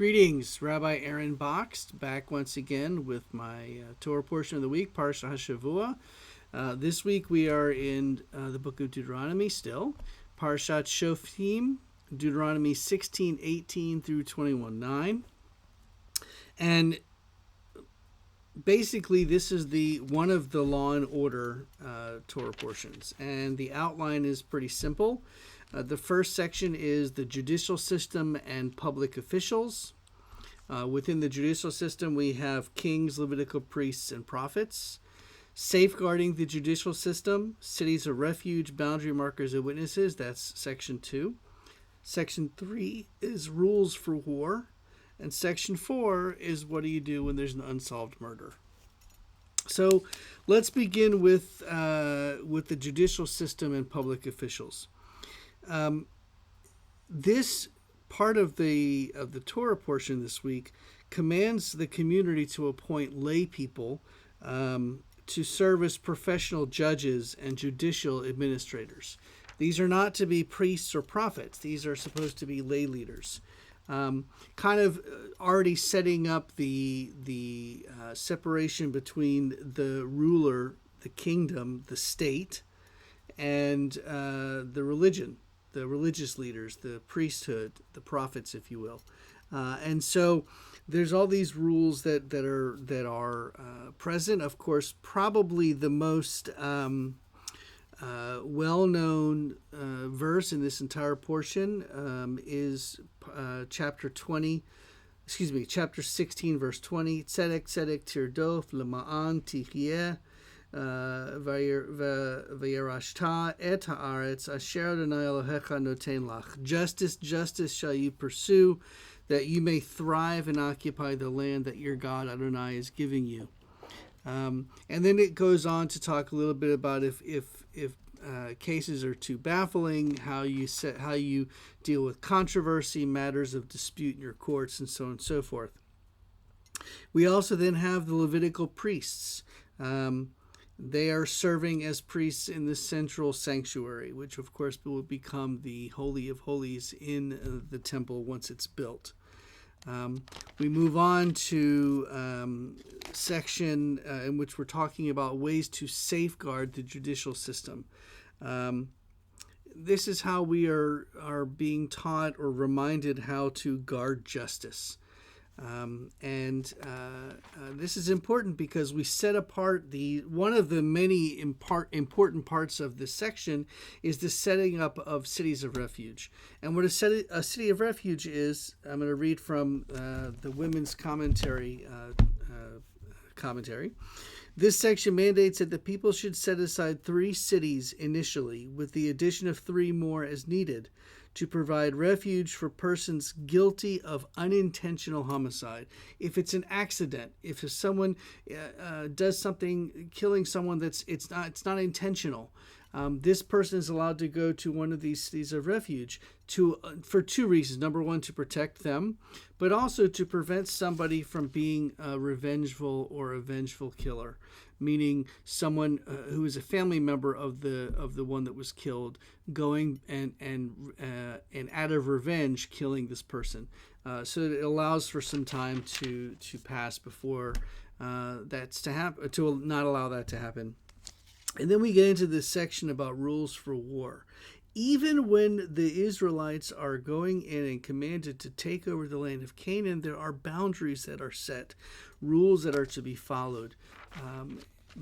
Greetings, Rabbi Aaron Boxt, back once again with my Torah portion of the week, Parashat Shavua. This week we are in the book of Deuteronomy still, Parashat Shoftim, Deuteronomy 16:18 through 21:9. And basically this is one of the law and order Torah portions, and the outline is pretty simple. The first section is the judicial system and public officials. Within the judicial system, we have kings, Levitical priests, and prophets. Safeguarding the judicial system, cities of refuge, boundary markers, and witnesses. That's section 2. Section 3 is rules for war. And section 4 is what do you do when there's an unsolved murder. So let's begin with the judicial system and public officials. This part of the Torah portion this week commands the community to appoint lay people to serve as professional judges and judicial administrators. These are not to be priests or prophets. These are supposed to be lay leaders. Kind of already setting up the separation between the ruler, the kingdom, the state, and the religion, the religious leaders, the priesthood, the prophets, if you will. And so there's all these rules that are present. Of course, probably the most well-known verse in this entire portion is chapter 16, verse 20. Tzedek, tzedek tirdof, lema'an tichye, vayirashta et haaretz asher Adonai Elohecha noten lach. Justice, justice shall you pursue, that you may thrive and occupy the land that your God Adonai is giving you. And then it goes on to talk a little bit about if cases are too baffling, how you deal with controversy, matters of dispute in your courts, and so on and so forth. We also then have the Levitical priests. They are serving as priests in the central sanctuary, which of course will become the Holy of Holies in the temple once it's built. We move on to section in which we're talking about ways to safeguard the judicial system. This is how we are being taught or reminded how to guard justice. This is important because we set apart one of the many important parts of this section is the setting up of cities of refuge. And what a city of refuge is, I'm going to read from the Women's Commentary. This section mandates that the people should set aside 3 cities initially, with the addition of 3 more as needed, to provide refuge for persons guilty of unintentional homicide. If it's an accident, if someone does something, killing someone it's not intentional, this person is allowed to go to one of these cities of refuge for 2 reasons. Number 1, to protect them, but also to prevent somebody from being a revengeful or a vengeful killer, meaning someone who is a family member of the one that was killed going and out of revenge killing this person. So it allows for some time to pass before that's to happen, to not allow that to happen. And then we get into this section about rules for war. Even when the Israelites are going in and commanded to take over the land of Canaan, there are boundaries that are set, rules that are to be followed.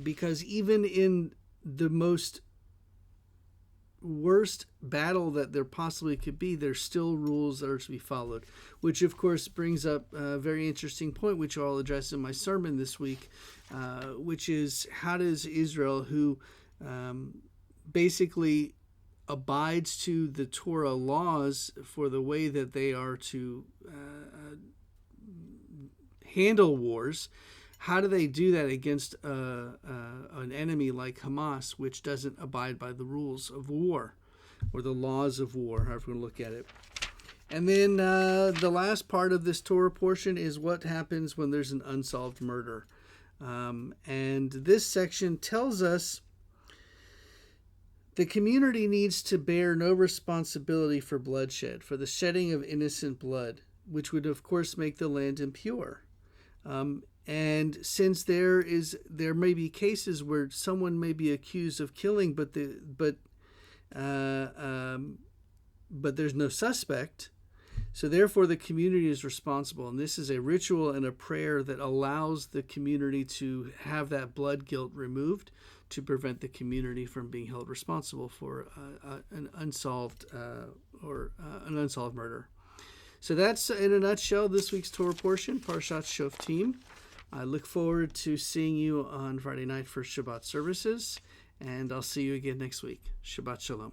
Because even in the most worst battle that there possibly could be, there's still rules that are to be followed, which of course brings up a very interesting point, which I'll address in my sermon this week, which is how does Israel, who basically abides to the Torah laws for the way that they are to handle wars, how do they do that against an enemy like Hamas, which doesn't abide by the rules of war or the laws of war, however you look at it? And then the last part of this Torah portion is what happens when there's an unsolved murder. And this section tells us the community needs to bear no responsibility for bloodshed, for the shedding of innocent blood. which would of course make the land impure. And since there may be cases where someone may be accused of killing, but there's no suspect, so therefore the community is responsible. And this is a ritual and a prayer that allows the community to have that blood guilt removed to prevent the community from being held responsible for an unsolved murder. So that's, in a nutshell, this week's Torah portion, Parashat Shoftim. I look forward to seeing you on Friday night for Shabbat services, and I'll see you again next week. Shabbat Shalom.